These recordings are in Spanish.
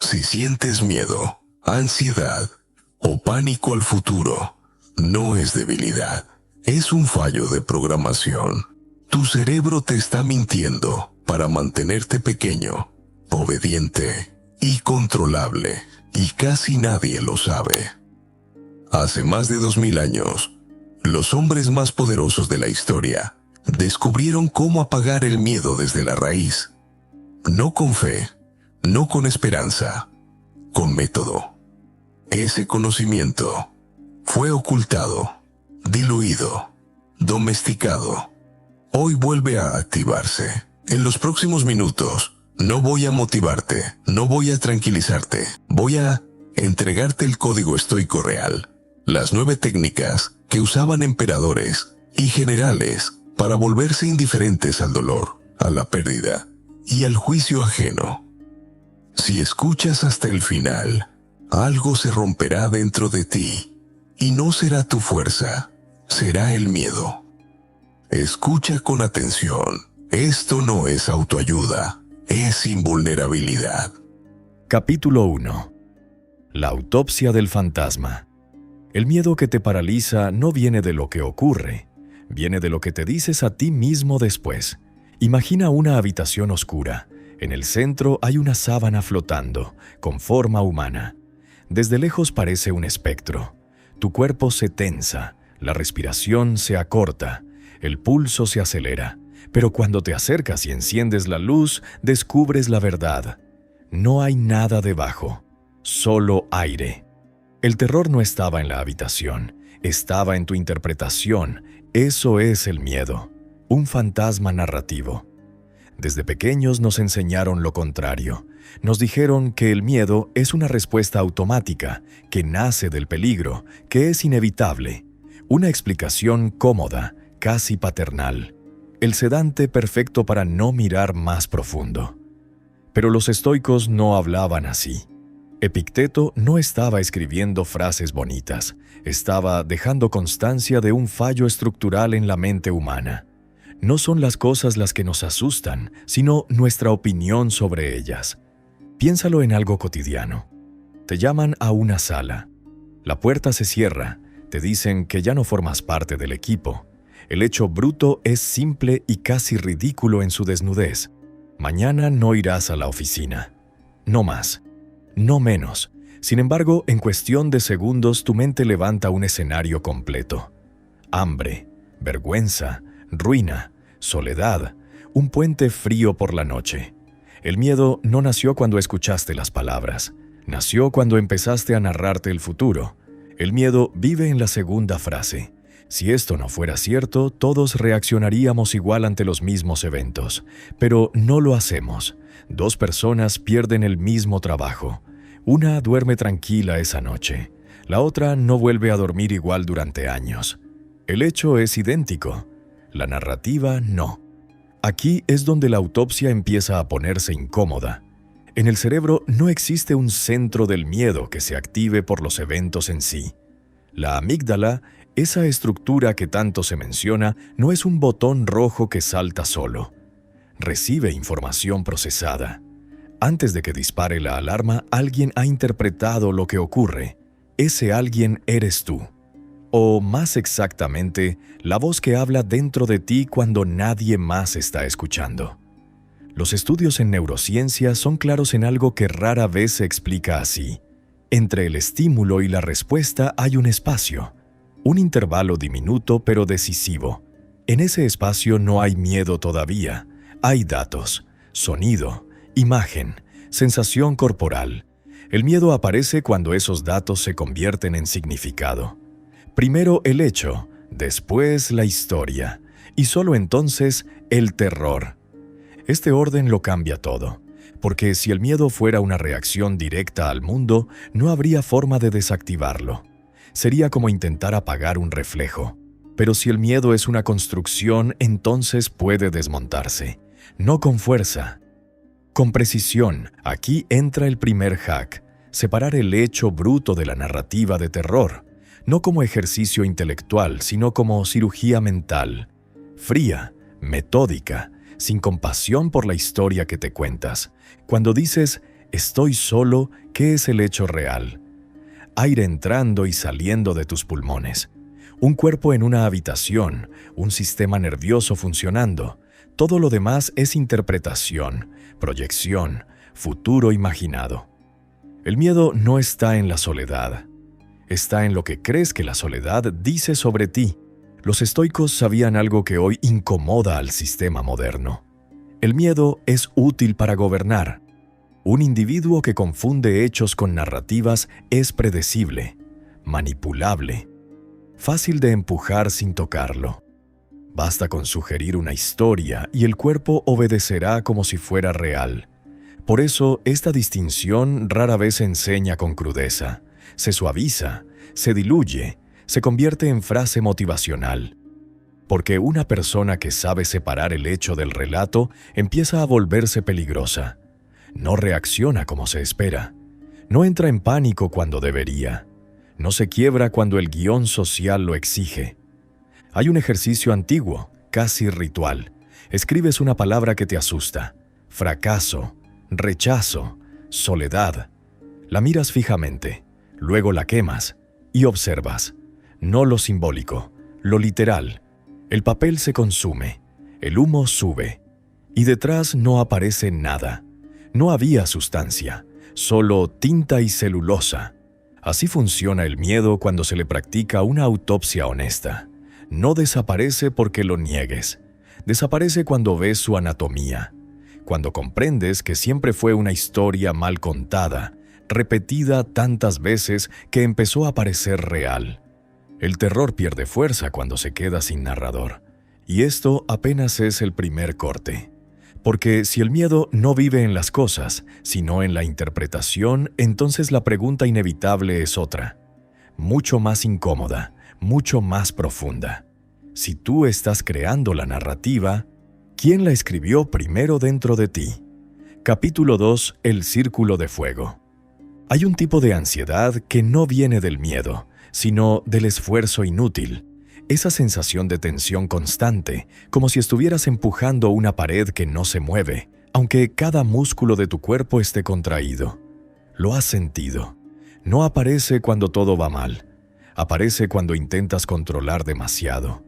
Si sientes miedo, ansiedad o pánico al futuro, no es debilidad, es un fallo de programación. Tu cerebro te está mintiendo para mantenerte pequeño, obediente y controlable, y casi nadie lo sabe. Hace más de 2000 años, los hombres más poderosos de la historia descubrieron cómo apagar el miedo desde la raíz. No con fe, no con esperanza, con método. Ese conocimiento fue ocultado, diluido, domesticado. Hoy vuelve a activarse. En los próximos minutos, no voy a motivarte, no voy a tranquilizarte, voy a entregarte el código estoico real, las 9 técnicas que usaban emperadores y generales para volverse indiferentes al dolor, a la pérdida y al juicio ajeno. Si escuchas hasta el final, algo se romperá dentro de ti, y no será tu fuerza, será el miedo. Escucha con atención, esto no es autoayuda, es invulnerabilidad. Capítulo 1. La autopsia del fantasma. El miedo que te paraliza no viene de lo que ocurre, viene de lo que te dices a ti mismo después. Imagina una habitación oscura. En el centro hay una sábana flotando, con forma humana. Desde lejos parece un espectro. Tu cuerpo se tensa, la respiración se acorta, el pulso se acelera. Pero cuando te acercas y enciendes la luz, descubres la verdad. No hay nada debajo, solo aire. El terror no estaba en la habitación, estaba en tu interpretación. Eso es el miedo, un fantasma narrativo. Desde pequeños nos enseñaron lo contrario. Nos dijeron que el miedo es una respuesta automática, que nace del peligro, que es inevitable. Una explicación cómoda, casi paternal. El sedante perfecto para no mirar más profundo. Pero los estoicos no hablaban así. Epicteto no estaba escribiendo frases bonitas, estaba dejando constancia de un fallo estructural en la mente humana. No son las cosas las que nos asustan, sino nuestra opinión sobre ellas. Piénsalo en algo cotidiano. Te llaman a una sala. La puerta se cierra, te dicen que ya no formas parte del equipo. El hecho bruto es simple y casi ridículo en su desnudez. Mañana no irás a la oficina. No más. No menos. Sin embargo, en cuestión de segundos tu mente levanta un escenario completo. Hambre, vergüenza, ruina, soledad, un puente frío por la noche. El miedo no nació cuando escuchaste las palabras. Nació cuando empezaste a narrarte el futuro. El miedo vive en la segunda frase. Si esto no fuera cierto, todos reaccionaríamos igual ante los mismos eventos. Pero no lo hacemos. 2 personas pierden el mismo trabajo. Una duerme tranquila esa noche. La otra no vuelve a dormir igual durante años. El hecho es idéntico. La narrativa no. Aquí es donde la autopsia empieza a ponerse incómoda. En el cerebro no existe un centro del miedo que se active por los eventos en sí. La amígdala, esa estructura que tanto se menciona, no es un botón rojo que salta solo. Recibe información procesada. Antes de que dispare la alarma, alguien ha interpretado lo que ocurre. Ese alguien eres tú. O, más exactamente, la voz que habla dentro de ti cuando nadie más está escuchando. Los estudios en neurociencia son claros en algo que rara vez se explica así. Entre el estímulo y la respuesta hay un espacio. Un intervalo diminuto pero decisivo. En ese espacio no hay miedo todavía. Hay datos, sonido, imagen, sensación corporal. El miedo aparece cuando esos datos se convierten en significado. Primero el hecho, después la historia, y solo entonces el terror. Este orden lo cambia todo, porque si el miedo fuera una reacción directa al mundo, no habría forma de desactivarlo. Sería como intentar apagar un reflejo. Pero si el miedo es una construcción, entonces puede desmontarse. No con fuerza, con precisión. Aquí entra el primer hack: separar el hecho bruto de la narrativa de terror. No como ejercicio intelectual, sino como cirugía mental. Fría, metódica, sin compasión por la historia que te cuentas. Cuando dices, Estoy solo, ¿qué es el hecho real? Aire entrando y saliendo de tus pulmones. Un cuerpo en una habitación, un sistema nervioso funcionando. Todo lo demás es interpretación, proyección, futuro imaginado. El miedo no está en la soledad. Está en lo que crees que la soledad dice sobre ti. Los estoicos sabían algo que hoy incomoda al sistema moderno. El miedo es útil para gobernar. Un individuo que confunde hechos con narrativas es predecible, manipulable, fácil de empujar sin tocarlo. Basta con sugerir una historia y el cuerpo obedecerá como si fuera real. Por eso, esta distinción rara vez se enseña con crudeza. Se suaviza, se diluye, se convierte en frase motivacional. Porque una persona que sabe separar el hecho del relato empieza a volverse peligrosa. No reacciona como se espera. No entra en pánico cuando debería. No se quiebra cuando el guión social lo exige. Hay un ejercicio antiguo, casi ritual. Escribes una palabra que te asusta. Fracaso, rechazo, soledad. La miras fijamente, luego la quemas y observas. No lo simbólico, lo literal. El papel se consume, el humo sube, y detrás no aparece nada. No había sustancia, solo tinta y celulosa. Así funciona el miedo cuando se le practica una autopsia honesta. No desaparece porque lo niegues. Desaparece cuando ves su anatomía, cuando comprendes que siempre fue una historia mal contada, repetida tantas veces que empezó a parecer real. El terror pierde fuerza cuando se queda sin narrador. Y esto apenas es el primer corte. Porque si el miedo no vive en las cosas, sino en la interpretación, entonces la pregunta inevitable es otra, mucho más incómoda, mucho más profunda. Si tú estás creando la narrativa, ¿quién la escribió primero dentro de ti? Capítulo 2. El círculo de fuego. Hay un tipo de ansiedad que no viene del miedo, sino del esfuerzo inútil. Esa sensación de tensión constante, como si estuvieras empujando una pared que no se mueve, aunque cada músculo de tu cuerpo esté contraído. Lo has sentido. No aparece cuando todo va mal. Aparece cuando intentas controlar demasiado.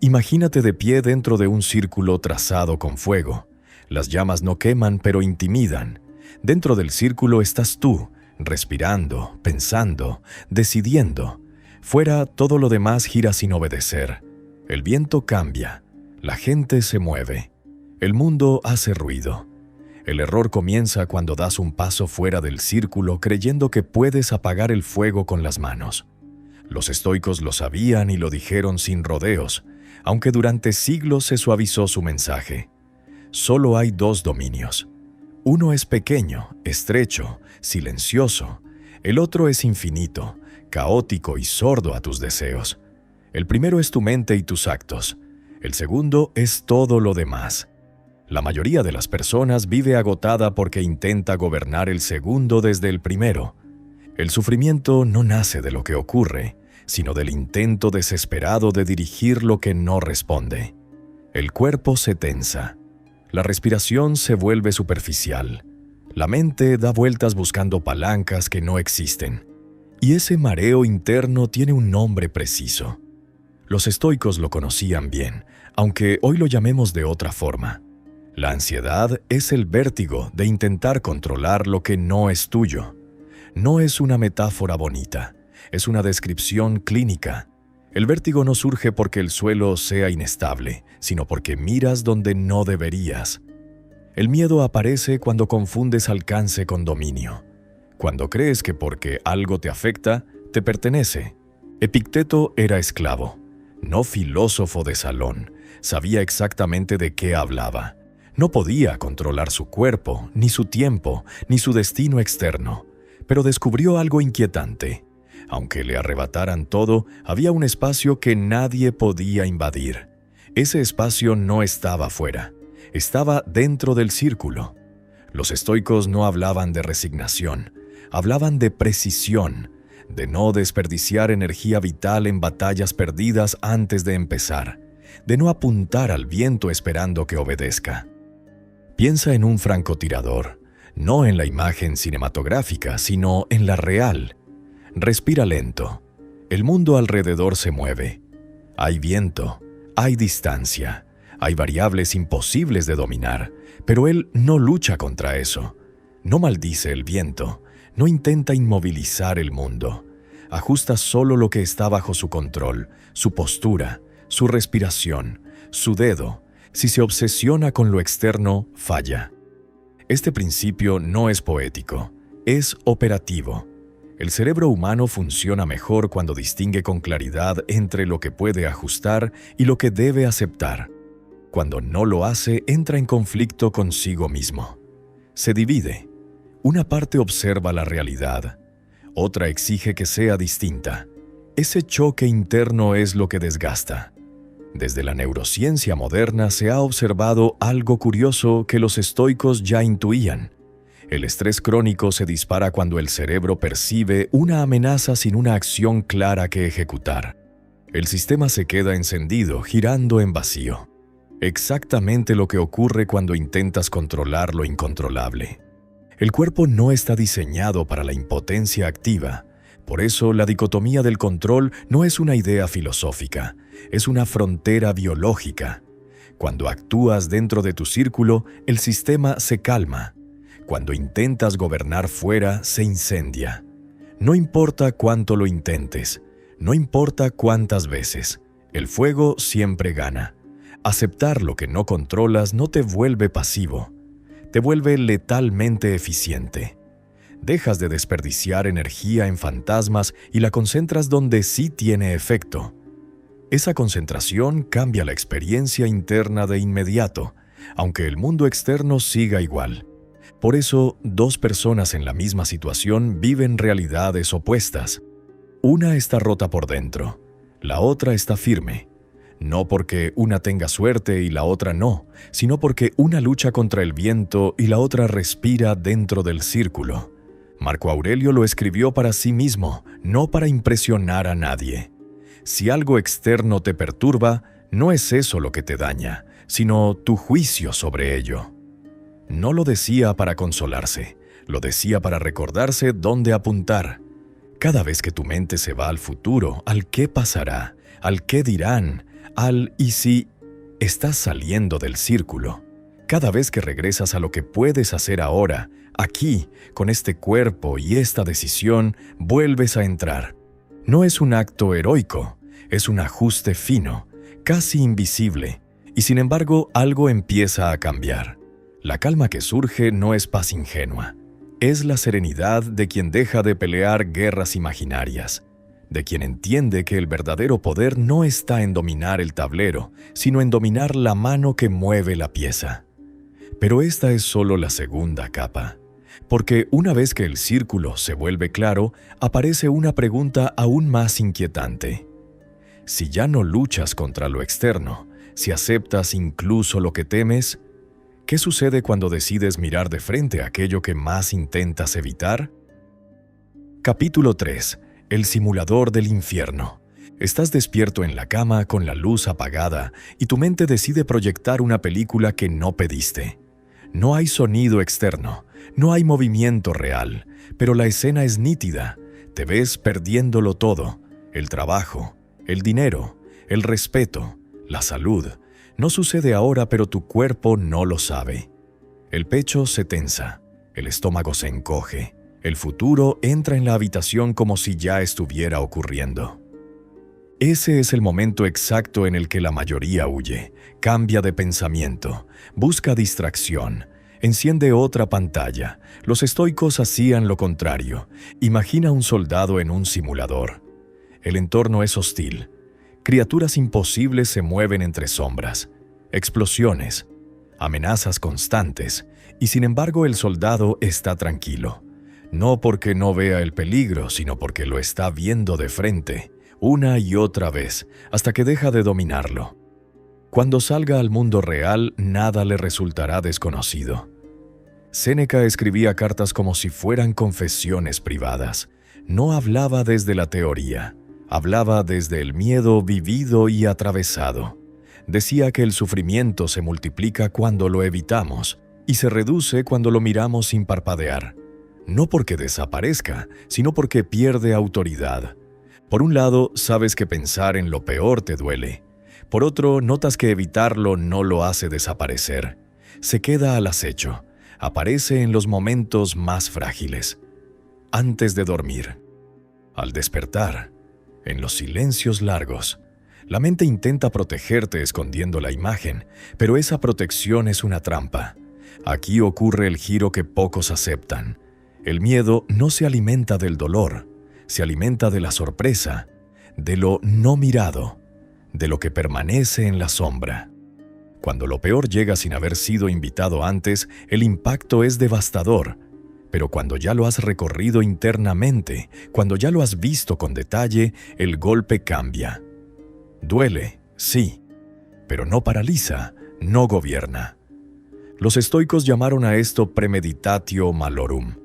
Imagínate de pie dentro de un círculo trazado con fuego. Las llamas no queman, pero intimidan. Dentro del círculo estás tú, respirando, pensando, decidiendo. Fuera, todo lo demás gira sin obedecer. El viento cambia. La gente se mueve. El mundo hace ruido. El error comienza cuando das un paso fuera del círculo creyendo que puedes apagar el fuego con las manos. Los estoicos lo sabían y lo dijeron sin rodeos, aunque durante siglos se suavizó su mensaje. Solo hay dos dominios. Uno es pequeño, estrecho, silencioso. El otro es infinito, caótico y sordo a tus deseos. El primero es tu mente y tus actos. El segundo es todo lo demás. La mayoría de las personas vive agotada porque intenta gobernar el segundo desde el primero. El sufrimiento no nace de lo que ocurre, sino del intento desesperado de dirigir lo que no responde. El cuerpo se tensa. La respiración se vuelve superficial. La mente da vueltas buscando palancas que no existen. Y ese mareo interno tiene un nombre preciso. Los estoicos lo conocían bien, aunque hoy lo llamemos de otra forma. La ansiedad es el vértigo de intentar controlar lo que no es tuyo. No es una metáfora bonita, es una descripción clínica. El vértigo no surge porque el suelo sea inestable, sino porque miras donde no deberías. El miedo aparece cuando confundes alcance con dominio. Cuando crees que porque algo te afecta, te pertenece. Epicteto era esclavo, no filósofo de salón. Sabía exactamente de qué hablaba. No podía controlar su cuerpo, ni su tiempo, ni su destino externo. Pero descubrió algo inquietante. Aunque le arrebataran todo, había un espacio que nadie podía invadir. Ese espacio no estaba fuera, estaba dentro del círculo. Los estoicos no hablaban de resignación, hablaban de precisión, de no desperdiciar energía vital en batallas perdidas antes de empezar, de no apuntar al viento esperando que obedezca. Piensa en un francotirador. no en la imagen cinematográfica, sino en la real. Respira lento. El mundo alrededor se mueve. Hay viento, hay distancia, hay variables imposibles de dominar, pero él no lucha contra eso. No maldice el viento, no intenta inmovilizar el mundo. Ajusta solo lo que está bajo su control, su postura, su respiración, su dedo. Si se obsesiona con lo externo, falla. Este principio no es poético, es operativo. El cerebro humano funciona mejor cuando distingue con claridad entre lo que puede ajustar y lo que debe aceptar. Cuando no lo hace, entra en conflicto consigo mismo. Se divide. Una parte observa la realidad, otra exige que sea distinta. Ese choque interno es lo que desgasta. Desde la neurociencia moderna se ha observado algo curioso que los estoicos ya intuían. El estrés crónico se dispara cuando el cerebro percibe una amenaza sin una acción clara que ejecutar. El sistema se queda encendido, girando en vacío. Exactamente lo que ocurre cuando intentas controlar lo incontrolable. El cuerpo no está diseñado para la impotencia activa. Por eso, la dicotomía del control no es una idea filosófica, es una frontera biológica. Cuando actúas dentro de tu círculo, el sistema se calma. Cuando intentas gobernar fuera, se incendia. No importa cuánto lo intentes, no importa cuántas veces, el fuego siempre gana. Aceptar lo que no controlas no te vuelve pasivo, te vuelve letalmente eficiente. Dejas de desperdiciar energía en fantasmas y la concentras donde sí tiene efecto. Esa concentración cambia la experiencia interna de inmediato, aunque el mundo externo siga igual. Por eso, dos personas en la misma situación viven realidades opuestas. Una está rota por dentro, la otra está firme. No porque una tenga suerte y la otra no, sino porque una lucha contra el viento y la otra respira dentro del círculo. Marco Aurelio lo escribió para sí mismo, no para impresionar a nadie. Si algo externo te perturba, no es eso lo que te daña, sino tu juicio sobre ello. No lo decía para consolarse, lo decía para recordarse dónde apuntar. Cada vez que tu mente se va al futuro, al qué pasará, al qué dirán, al y si, estás saliendo del círculo. Cada vez que regresas a lo que puedes hacer ahora, aquí, con este cuerpo y esta decisión, vuelves a entrar. No es un acto heroico, es un ajuste fino, casi invisible, y sin embargo algo empieza a cambiar. La calma que surge no es paz ingenua, es la serenidad de quien deja de pelear guerras imaginarias, de quien entiende que el verdadero poder no está en dominar el tablero, sino en dominar la mano que mueve la pieza. Pero esta es solo la segunda capa, porque una vez que el círculo se vuelve claro, aparece una pregunta aún más inquietante. Si ya no luchas contra lo externo, si aceptas incluso lo que temes, ¿qué sucede cuando decides mirar de frente aquello que más intentas evitar? Capítulo 3. El simulador del infierno. Estás despierto en la cama con la luz apagada y tu mente decide proyectar una película que no pediste. No hay sonido externo, no hay movimiento real, pero la escena es nítida. Te ves perdiéndolo todo: el trabajo, el dinero, el respeto, la salud. No sucede ahora, pero tu cuerpo no lo sabe. El pecho se tensa, el estómago se encoge, el futuro entra en la habitación como si ya estuviera ocurriendo. Ese es el momento exacto en el que la mayoría huye, cambia de pensamiento, busca distracción, enciende otra pantalla. Los estoicos hacían lo contrario. Imagina un soldado en un simulador. El entorno es hostil. Criaturas imposibles se mueven entre sombras, explosiones, amenazas constantes, y sin embargo el soldado está tranquilo. No porque no vea el peligro, sino porque lo está viendo de frente, una y otra vez, hasta que deja de dominarlo. Cuando salga al mundo real, nada le resultará desconocido. Séneca escribía cartas como si fueran confesiones privadas. No hablaba desde la teoría, hablaba desde el miedo vivido y atravesado. Decía que el sufrimiento se multiplica cuando lo evitamos. y se reduce cuando lo miramos sin parpadear. No porque desaparezca, sino porque pierde autoridad. Por un lado, sabes que pensar en lo peor te duele. Por otro, notas que evitarlo no lo hace desaparecer. Se queda al acecho. Aparece en los momentos más frágiles. Antes de dormir. Al despertar. En los silencios largos. La mente intenta protegerte escondiendo la imagen, pero esa protección es una trampa. Aquí ocurre el giro que pocos aceptan. El miedo no se alimenta del dolor, se alimenta de la sorpresa, de lo no mirado, de lo que permanece en la sombra. Cuando lo peor llega sin haber sido invitado antes, el impacto es devastador. Pero cuando ya lo has recorrido internamente, cuando ya lo has visto con detalle, el golpe cambia. Duele, sí, pero no paraliza, no gobierna. Los estoicos llamaron a esto premeditatio malorum,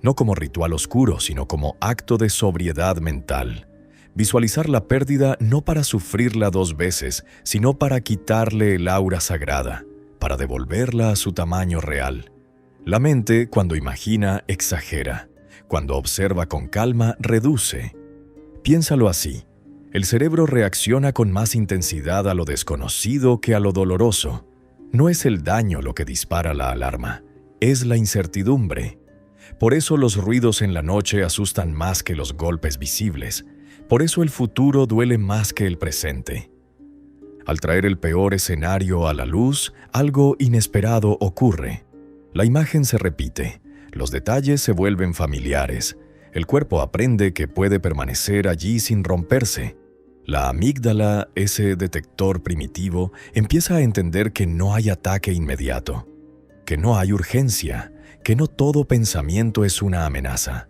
no como ritual oscuro, sino como acto de sobriedad mental. Visualizar la pérdida no para sufrirla 2 veces, sino para quitarle el aura sagrada, para devolverla a su tamaño real. La mente, cuando imagina, exagera. Cuando observa con calma, reduce. Piénsalo así. El cerebro reacciona con más intensidad a lo desconocido que a lo doloroso. No es el daño lo que dispara la alarma, es la incertidumbre. Por eso los ruidos en la noche asustan más que los golpes visibles. Por eso el futuro duele más que el presente. Al traer el peor escenario a la luz, algo inesperado ocurre. La imagen se repite, los detalles se vuelven familiares, el cuerpo aprende que puede permanecer allí sin romperse. La amígdala, ese detector primitivo, empieza a entender que no hay ataque inmediato, que no hay urgencia, que no todo pensamiento es una amenaza.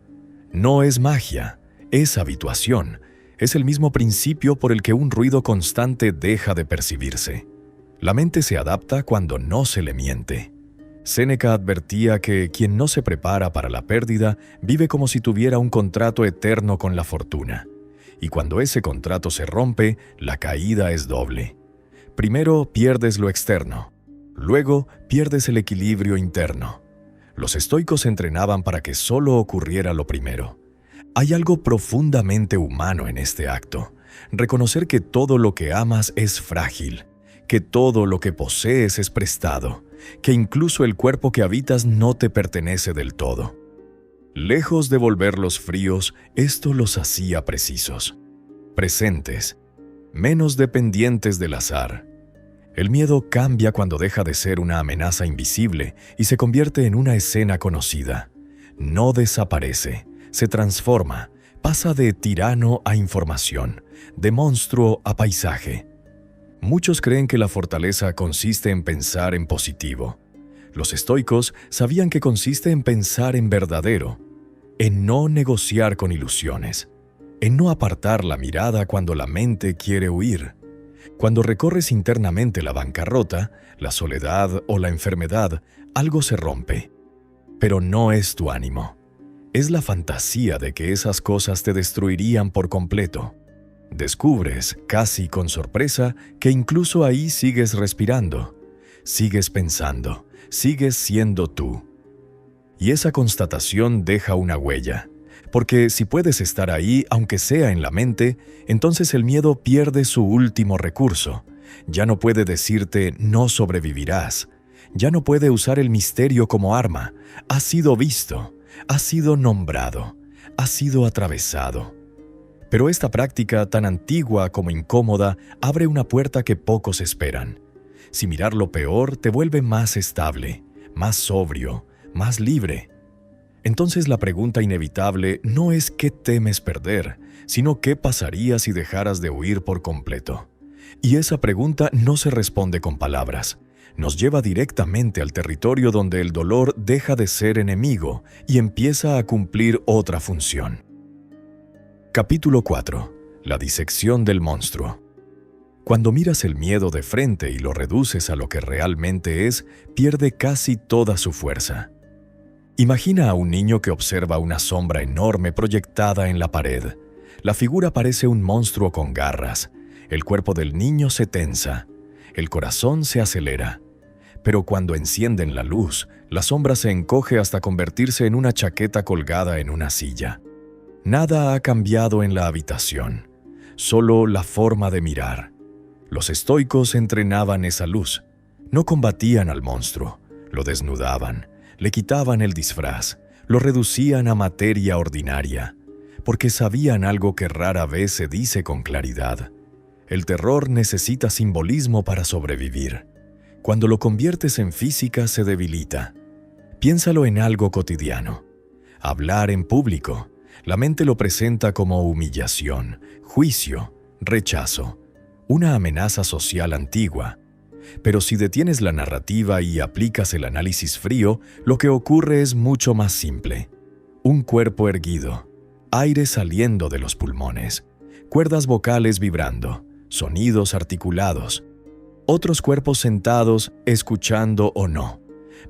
No es magia, es habituación, es el mismo principio por el que un ruido constante deja de percibirse. La mente se adapta cuando no se le miente. Séneca advertía que quien no se prepara para la pérdida vive como si tuviera un contrato eterno con la fortuna. Y cuando ese contrato se rompe, la caída es doble. Primero pierdes lo externo, luego pierdes el equilibrio interno. Los estoicos entrenaban para que solo ocurriera lo primero. Hay algo profundamente humano en este acto. Reconocer que todo lo que amas es frágil, que todo lo que posees es prestado, que incluso el cuerpo que habitas no te pertenece del todo. Lejos de volverlos fríos, esto los hacía precisos, presentes, menos dependientes del azar. El miedo cambia cuando deja de ser una amenaza invisible y se convierte en una escena conocida. No desaparece, se transforma, pasa de tirano a información, de monstruo a paisaje. Muchos creen que la fortaleza consiste en pensar en positivo. Los estoicos sabían que consiste en pensar en verdadero, en no negociar con ilusiones, en no apartar la mirada cuando la mente quiere huir. Cuando recorres internamente la bancarrota, la soledad o la enfermedad, algo se rompe. Pero no es tu ánimo. Es la fantasía de que esas cosas te destruirían por completo. Descubres, casi con sorpresa, que incluso ahí sigues respirando, sigues pensando, sigues siendo tú. Y esa constatación deja una huella, porque si puedes estar ahí, aunque sea en la mente, entonces el miedo pierde su último recurso. Ya no puede decirte no sobrevivirás, ya no puede usar el misterio como arma. Has sido visto, has sido nombrado, has sido atravesado. Pero esta práctica, tan antigua como incómoda, abre una puerta que pocos esperan. Si mirar lo peor te vuelve más estable, más sobrio, más libre. Entonces la pregunta inevitable no es qué temes perder, sino qué pasaría si dejaras de huir por completo. Y esa pregunta no se responde con palabras. Nos lleva directamente al territorio donde el dolor deja de ser enemigo y empieza a cumplir otra función. Capítulo 4. La disección del monstruo. Cuando miras el miedo de frente y lo reduces a lo que realmente es, pierde casi toda su fuerza. Imagina a un niño que observa una sombra enorme proyectada en la pared. La figura parece un monstruo con garras. El cuerpo del niño se tensa. El corazón se acelera. pero cuando encienden la luz, la sombra se encoge hasta convertirse en una chaqueta colgada en una silla. Nada ha cambiado en la habitación, solo la forma de mirar. Los estoicos entrenaban esa luz. No combatían al monstruo, lo desnudaban, le quitaban el disfraz, lo reducían a materia ordinaria, porque sabían algo que rara vez se dice con claridad. El terror necesita simbolismo para sobrevivir. Cuando lo conviertes en física, se debilita. Piénsalo en algo cotidiano. Hablar en público. La mente lo presenta como humillación, juicio, rechazo, una amenaza social antigua. Pero si detienes la narrativa y aplicas el análisis frío, lo que ocurre es mucho más simple. Un cuerpo erguido, aire saliendo de los pulmones, cuerdas vocales vibrando, sonidos articulados, otros cuerpos sentados, escuchando o no,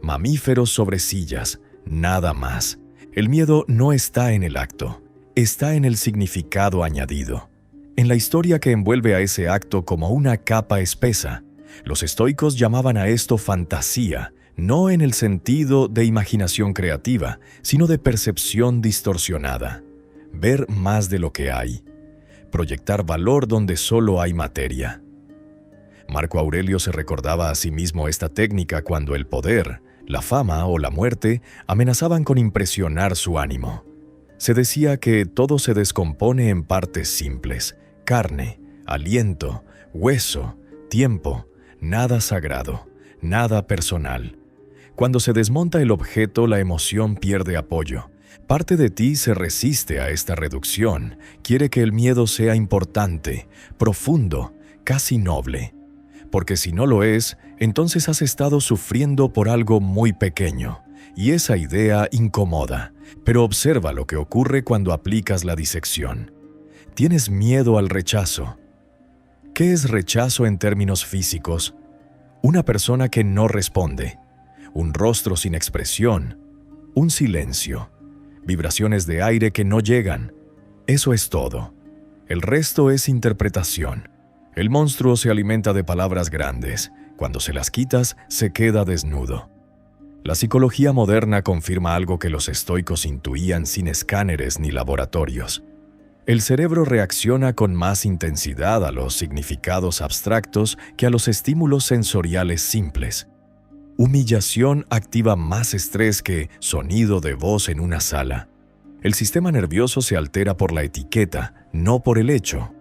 mamíferos sobre sillas, nada más. El miedo no está en el acto, está en el significado añadido, en la historia que envuelve a ese acto como una capa espesa. Los estoicos llamaban a esto fantasía, no en el sentido de imaginación creativa, sino de percepción distorsionada. Ver más de lo que hay. Proyectar valor donde solo hay materia. Marco Aurelio se recordaba a sí mismo esta técnica cuando el poder, la fama o la muerte amenazaban con impresionar su ánimo. Se decía que todo se descompone en partes simples: carne, aliento, hueso, tiempo. Nada sagrado, nada personal. Cuando se desmonta el objeto, la emoción pierde apoyo. Parte de ti se resiste a esta reducción, quiere que el miedo sea importante, profundo, casi noble. Porque si no lo es, entonces has estado sufriendo por algo muy pequeño, y esa idea incomoda. Pero observa lo que ocurre cuando aplicas la disección. Tienes miedo al rechazo. ¿Qué es rechazo en términos físicos? Una persona que no responde, un rostro sin expresión, un silencio, vibraciones de aire que no llegan. Eso es todo. El resto es interpretación. El monstruo se alimenta de palabras grandes. Cuando se las quitas, se queda desnudo. La psicología moderna confirma algo que los estoicos intuían sin escáneres ni laboratorios. El cerebro reacciona con más intensidad a los significados abstractos que a los estímulos sensoriales simples. Humillación activa más estrés que sonido de voz en una sala. El sistema nervioso se altera por la etiqueta, no por el hecho.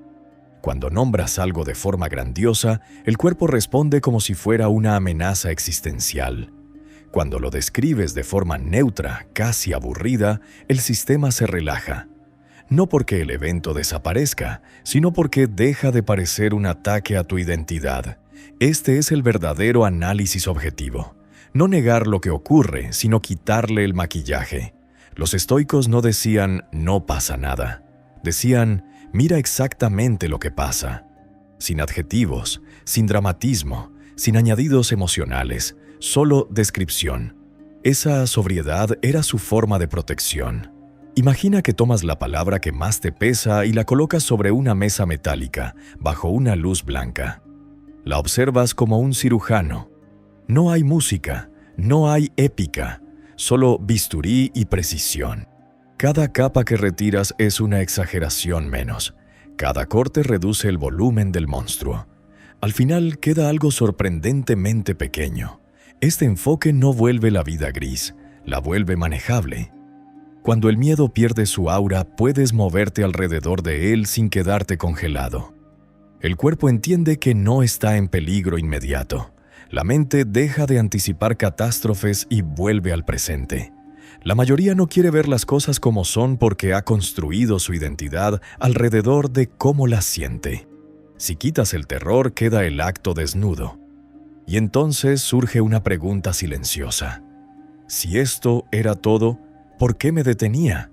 Cuando nombras algo de forma grandiosa, el cuerpo responde como si fuera una amenaza existencial. Cuando lo describes de forma neutra, casi aburrida, el sistema se relaja. No porque el evento desaparezca, sino porque deja de parecer un ataque a tu identidad. Este es el verdadero análisis objetivo. No negar lo que ocurre, sino quitarle el maquillaje. Los estoicos no decían «no pasa nada». Decían «mira exactamente lo que pasa». Sin adjetivos, sin dramatismo, sin añadidos emocionales, solo descripción. Esa sobriedad era su forma de protección. Imagina que tomas la palabra que más te pesa y la colocas sobre una mesa metálica, bajo una luz blanca. La observas como un cirujano. No hay música, no hay épica, solo bisturí y precisión. Cada capa que retiras es una exageración menos. Cada corte reduce el volumen del monstruo. Al final queda algo sorprendentemente pequeño. Este enfoque no vuelve la vida gris, la vuelve manejable. Cuando el miedo pierde su aura, puedes moverte alrededor de él sin quedarte congelado. El cuerpo entiende que no está en peligro inmediato. La mente deja de anticipar catástrofes y vuelve al presente. La mayoría no quiere ver las cosas como son porque ha construido su identidad alrededor de cómo las siente. Si quitas el terror, queda el acto desnudo. Y entonces surge una pregunta silenciosa. Si esto era todo, ¿por qué me detenía?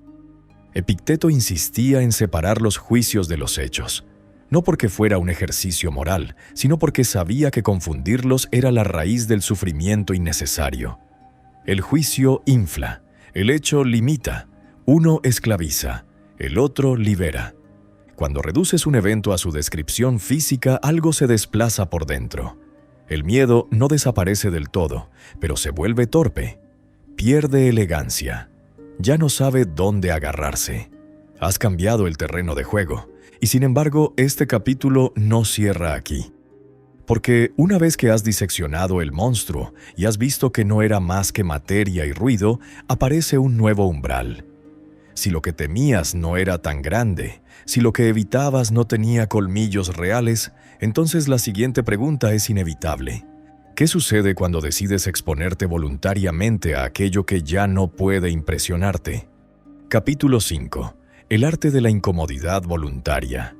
Epicteto insistía en separar los juicios de los hechos, no porque fuera un ejercicio moral, sino porque sabía que confundirlos era la raíz del sufrimiento innecesario. El juicio infla, el hecho limita, uno esclaviza, el otro libera. Cuando reduces un evento a su descripción física, algo se desplaza por dentro. El miedo no desaparece del todo, pero se vuelve torpe. Pierde elegancia. Ya no sabe dónde agarrarse. Has cambiado el terreno de juego, y sin embargo, este capítulo no cierra aquí. Porque una vez que has diseccionado el monstruo y has visto que no era más que materia y ruido, aparece un nuevo umbral. Si lo que temías no era tan grande, si lo que evitabas no tenía colmillos reales, entonces la siguiente pregunta es inevitable. ¿Qué sucede cuando decides exponerte voluntariamente a aquello que ya no puede impresionarte? Capítulo 5. El arte de la incomodidad voluntaria.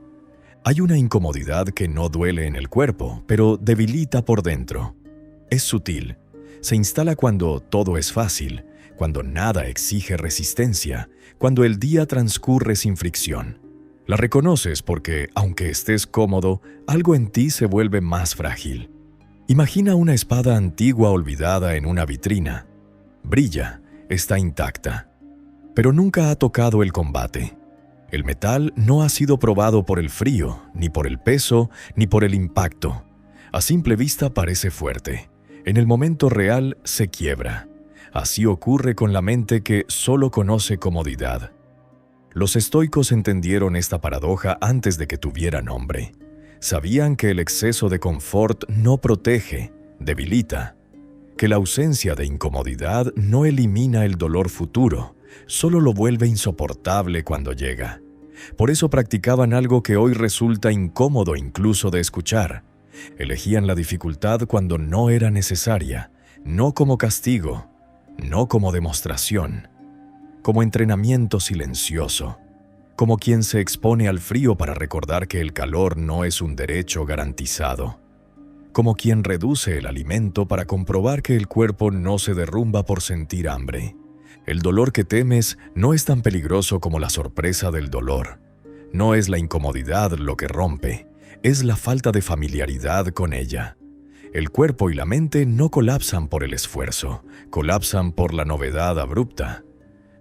Hay una incomodidad que no duele en el cuerpo, pero debilita por dentro. Es sutil. Se instala cuando todo es fácil, cuando nada exige resistencia, cuando el día transcurre sin fricción. La reconoces porque, aunque estés cómodo, algo en ti se vuelve más frágil. Imagina una espada antigua olvidada en una vitrina. Brilla, está intacta, pero nunca ha tocado el combate. El metal no ha sido probado por el frío, ni por el peso, ni por el impacto. A simple vista parece fuerte. En el momento real se quiebra. Así ocurre con la mente que solo conoce comodidad. Los estoicos entendieron esta paradoja antes de que tuviera nombre. Sabían que el exceso de confort no protege, debilita. Que la ausencia de incomodidad no elimina el dolor futuro, solo lo vuelve insoportable cuando llega. Por eso practicaban algo que hoy resulta incómodo incluso de escuchar. Elegían la dificultad cuando no era necesaria, no como castigo, no como demostración, como entrenamiento silencioso, como quien se expone al frío para recordar que el calor no es un derecho garantizado, como quien reduce el alimento para comprobar que el cuerpo no se derrumba por sentir hambre. El dolor que temes no es tan peligroso como la sorpresa del dolor. No es la incomodidad lo que rompe, es la falta de familiaridad con ella. El cuerpo y la mente no colapsan por el esfuerzo, colapsan por la novedad abrupta.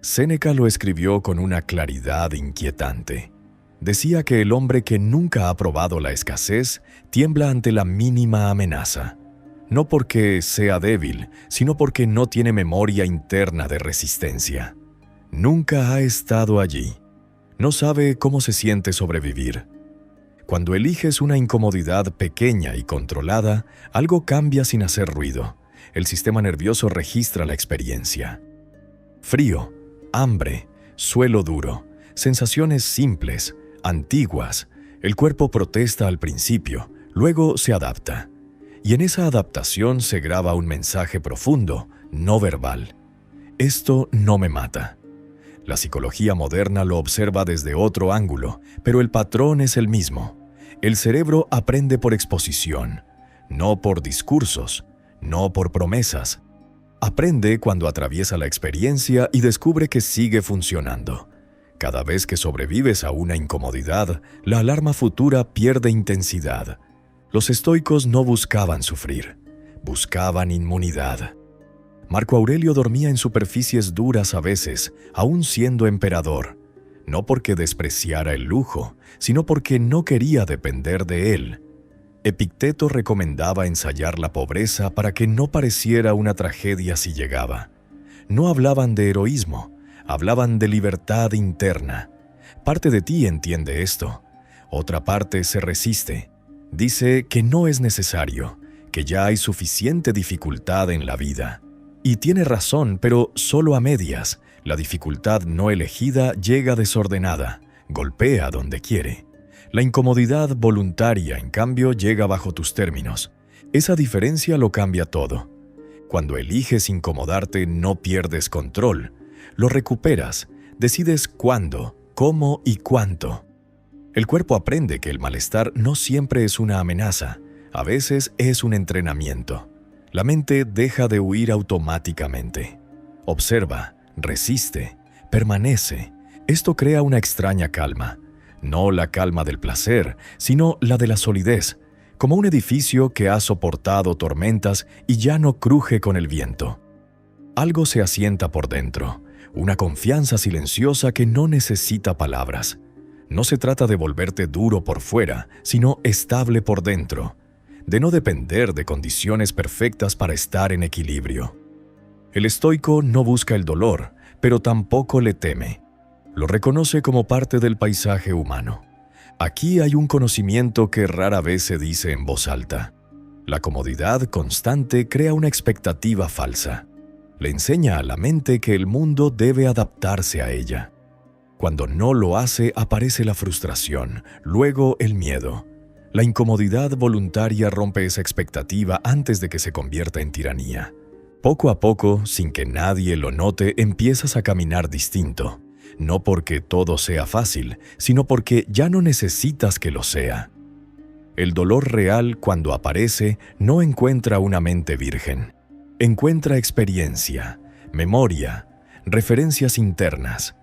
Séneca lo escribió con una claridad inquietante. Decía que el hombre que nunca ha probado la escasez tiembla ante la mínima amenaza. No porque sea débil, sino porque no tiene memoria interna de resistencia. Nunca ha estado allí. No sabe cómo se siente sobrevivir. Cuando eliges una incomodidad pequeña y controlada, algo cambia sin hacer ruido. El sistema nervioso registra la experiencia. Frío, hambre, suelo duro, sensaciones simples, antiguas. El cuerpo protesta al principio, luego se adapta. Y en esa adaptación se graba un mensaje profundo, no verbal. Esto no me mata. La psicología moderna lo observa desde otro ángulo, pero el patrón es el mismo. El cerebro aprende por exposición, no por discursos, no por promesas. Aprende cuando atraviesa la experiencia y descubre que sigue funcionando. Cada vez que sobrevives a una incomodidad, la alarma futura pierde intensidad. Los estoicos no buscaban sufrir, buscaban inmunidad. Marco Aurelio dormía en superficies duras a veces, aún siendo emperador, no porque despreciara el lujo, sino porque no quería depender de él. Epicteto recomendaba ensayar la pobreza para que no pareciera una tragedia si llegaba. No hablaban de heroísmo, hablaban de libertad interna. Parte de ti entiende esto, otra parte se resiste. Dice que no es necesario, que ya hay suficiente dificultad en la vida. Y tiene razón, pero solo a medias. La dificultad no elegida llega desordenada, golpea donde quiere. La incomodidad voluntaria, en cambio, llega bajo tus términos. Esa diferencia lo cambia todo. Cuando eliges incomodarte, no pierdes control. Lo recuperas, decides cuándo, cómo y cuánto. El cuerpo aprende que el malestar no siempre es una amenaza, a veces es un entrenamiento. La mente deja de huir automáticamente. Observa, resiste, permanece. Esto crea una extraña calma. No la calma del placer, sino la de la solidez, como un edificio que ha soportado tormentas y ya no cruje con el viento. Algo se asienta por dentro, una confianza silenciosa que no necesita palabras. No se trata de volverte duro por fuera, sino estable por dentro, de no depender de condiciones perfectas para estar en equilibrio. El estoico no busca el dolor, pero tampoco le teme. Lo reconoce como parte del paisaje humano. Aquí hay un conocimiento que rara vez se dice en voz alta. La comodidad constante crea una expectativa falsa. Le enseña a la mente que el mundo debe adaptarse a ella. Cuando no lo hace, aparece la frustración, luego el miedo. La incomodidad voluntaria rompe esa expectativa antes de que se convierta en tiranía. Poco a poco, sin que nadie lo note, empiezas a caminar distinto. No porque todo sea fácil, sino porque ya no necesitas que lo sea. El dolor real, cuando aparece, no encuentra una mente virgen. Encuentra experiencia, memoria, referencias internas.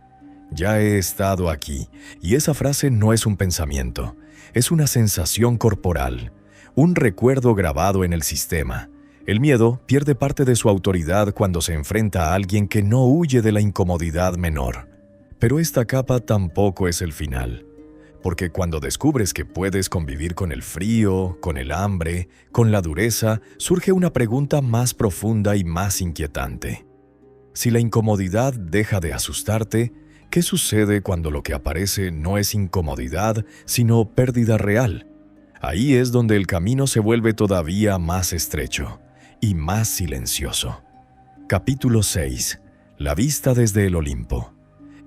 Ya he estado aquí, y esa frase no es un pensamiento, es una sensación corporal, un recuerdo grabado en el sistema. El miedo pierde parte de su autoridad cuando se enfrenta a alguien que no huye de la incomodidad menor. Pero esta capa tampoco es el final, porque cuando descubres que puedes convivir con el frío, con el hambre, con la dureza, surge una pregunta más profunda y más inquietante. Si la incomodidad deja de asustarte, ¿qué sucede cuando lo que aparece no es incomodidad, sino pérdida real? Ahí es donde el camino se vuelve todavía más estrecho y más silencioso. Capítulo 6. La vista desde el Olimpo.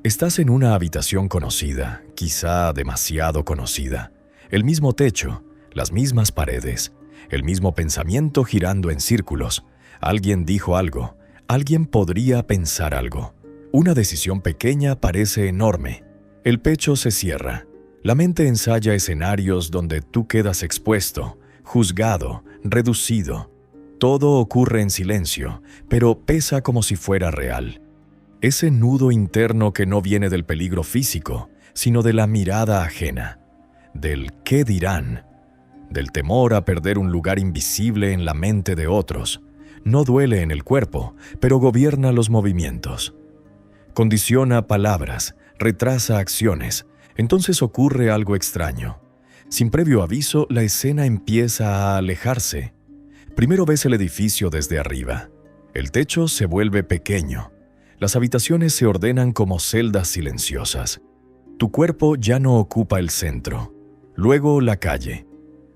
Estás en una habitación conocida, quizá demasiado conocida. El mismo techo, las mismas paredes, el mismo pensamiento girando en círculos. Alguien dijo algo, alguien podría pensar algo. Una decisión pequeña parece enorme. El pecho se cierra. La mente ensaya escenarios donde tú quedas expuesto, juzgado, reducido. Todo ocurre en silencio, pero pesa como si fuera real. Ese nudo interno que no viene del peligro físico, sino de la mirada ajena, del qué dirán, del temor a perder un lugar invisible en la mente de otros. No duele en el cuerpo, pero gobierna los movimientos. Condiciona palabras, retrasa acciones. Entonces ocurre algo extraño. Sin previo aviso, la escena empieza a alejarse. Primero ves el edificio desde arriba. El techo se vuelve pequeño. Las habitaciones se ordenan como celdas silenciosas. Tu cuerpo ya no ocupa el centro. Luego la calle,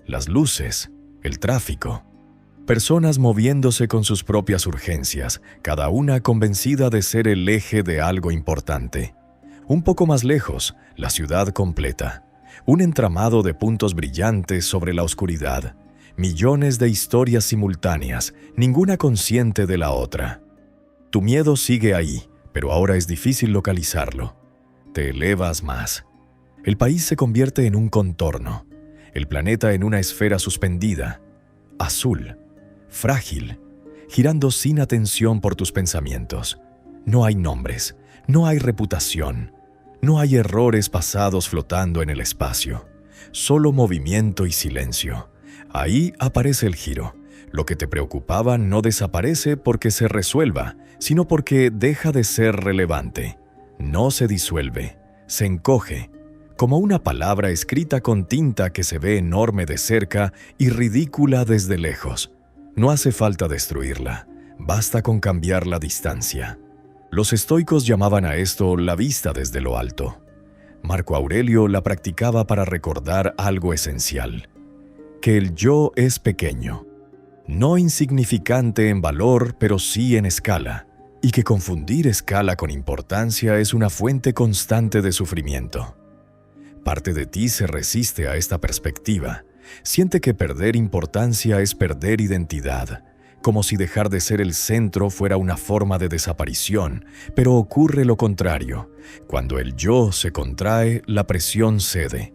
las luces, el tráfico. Personas moviéndose con sus propias urgencias, cada una convencida de ser el eje de algo importante. Un poco más lejos, la ciudad completa. Un entramado de puntos brillantes sobre la oscuridad. Millones de historias simultáneas, ninguna consciente de la otra. Tu miedo sigue ahí, pero ahora es difícil localizarlo. Te elevas más. El país se convierte en un contorno, el planeta en una esfera suspendida, azul, frágil, girando sin atención por tus pensamientos. No hay nombres, no hay reputación, no hay errores pasados flotando en el espacio, solo movimiento y silencio. Ahí aparece el giro. Lo que te preocupaba no desaparece porque se resuelva, sino porque deja de ser relevante. No se disuelve, se encoge, como una palabra escrita con tinta que se ve enorme de cerca y ridícula desde lejos. No hace falta destruirla, basta con cambiar la distancia. Los estoicos llamaban a esto la vista desde lo alto. Marco Aurelio la practicaba para recordar algo esencial: que el yo es pequeño, no insignificante en valor, pero sí en escala, y que confundir escala con importancia es una fuente constante de sufrimiento. Parte de ti se resiste a esta perspectiva, siente que perder importancia es perder identidad, como si dejar de ser el centro fuera una forma de desaparición, pero ocurre lo contrario. Cuando el yo se contrae, la presión cede.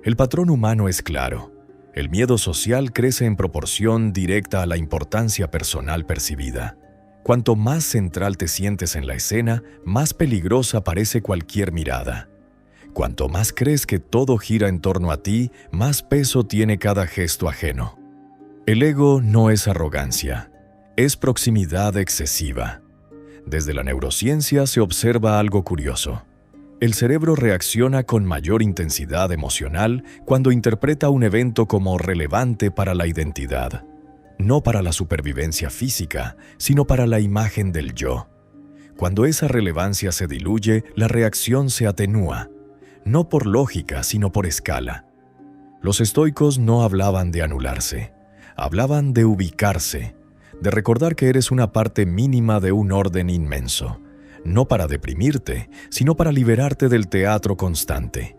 El patrón humano es claro. El miedo social crece en proporción directa a la importancia personal percibida. Cuanto más central te sientes en la escena, más peligrosa parece cualquier mirada. Cuanto más crees que todo gira en torno a ti, más peso tiene cada gesto ajeno. El ego no es arrogancia, es proximidad excesiva. Desde la neurociencia se observa algo curioso. el cerebro reacciona con mayor intensidad emocional cuando interpreta un evento como relevante para la identidad, no para la supervivencia física, sino para la imagen del yo. Cuando esa relevancia se diluye, la reacción se atenúa, no por lógica, sino por escala. Los estoicos no hablaban de anularse, hablaban de ubicarse, de recordar que eres una parte mínima de un orden inmenso, no para deprimirte, sino para liberarte del teatro constante.